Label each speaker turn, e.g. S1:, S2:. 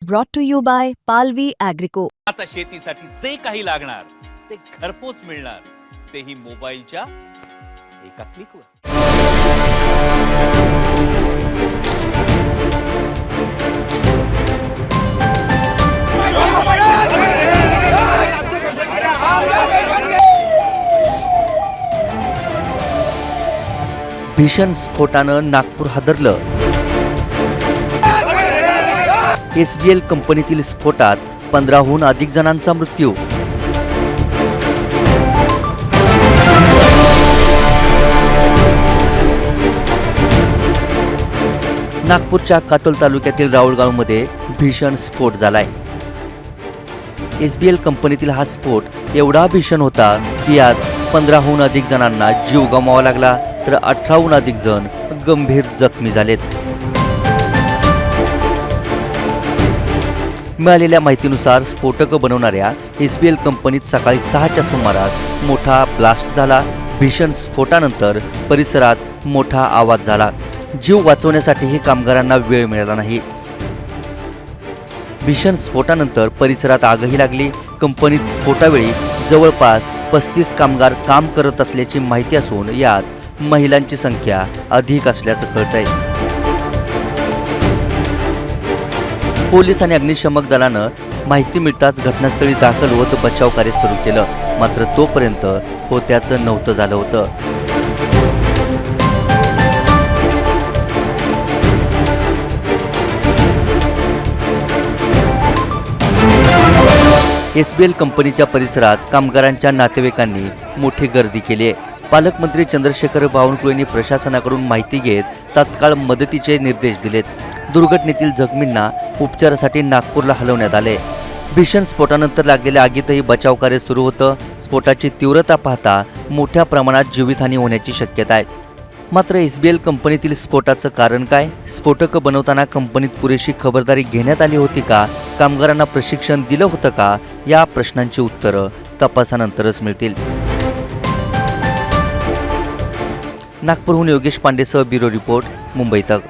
S1: brought to you by Palvi Agrico.
S2: आता शेतीसाठी जे काही लागणार ते घरपोच मिळणार, तेही मोबाईलच्या एका क्लिकवर.
S3: भीषण स्फोटानं नागपूर हादरलं. SBL कंपनीतील स्फोटात 15हून अधिक जणांचा मृत्यू. नागपूरच्या काटोल तालुक्यातील राऊळगावमध्ये भीषण स्फोट झालाय. SBL कंपनीतील हा स्फोट एवढा भीषण होता की यात 15हून अधिक जणांना जीव गमवावा लागला, तर 18हून अधिक जण गंभीर जखमी झालेत. मिळालेल्या माहितीनुसार स्फोटकं बनवणाऱ्या SBL कंपनीत सकाळी 6च्या सुमारास मोठा ब्लास्ट झाला. भीषण स्फोटानंतर परिसरात मोठा आवाज झाला. जीव वाचवण्यासाठीही कामगारांना वेळ मिळाला नाही. भीषण स्फोटानंतर परिसरात आगही लागली. कंपनीत स्फोटावेळी जवळपास 35 कामगार काम करत असल्याची माहिती असून यात महिलांची संख्या अधिक असल्याचं कळतंय. पोलीस आणि अग्निशमक दलानं माहिती मिळताच घटनास्थळी दाखल होत बचाव कार्य सुरू केलं. मात्र तोपर्यंत होत्याचं नव्हतं झालं होतं. SBL कंपनीच्या परिसरात कामगारांच्या नातेवाईकांनी मोठी गर्दी केली आहे. पालकमंत्री चंद्रशेखर बावनकुळे यांनी प्रशासनाकडून माहिती घेत तात्काळ मदतीचे निर्देश दिलेत. दुर्घटनेतील जखमींना उपचारासाठी नागपूरला हलवण्यात आले. भीषण स्फोटानंतर लागलेल्या आगीतही बचाव कार्य सुरू होतं. स्फोटाची तीव्रता पाहता मोठ्या प्रमाणात जीवितहानी होण्याची शक्यता आहे. मात्र SBL कंपनीतील स्फोटाचं कारण काय? स्फोटकं बनवताना कंपनीत पुरेशी खबरदारी घेण्यात आली होती का? कामगारांना प्रशिक्षण दिलं होतं का? या प्रश्नांची उत्तरं तपासानंतरच मिळतील. नागपूरहून योगेश पांडेसह ब्युरो रिपोर्ट, मुंबई तक.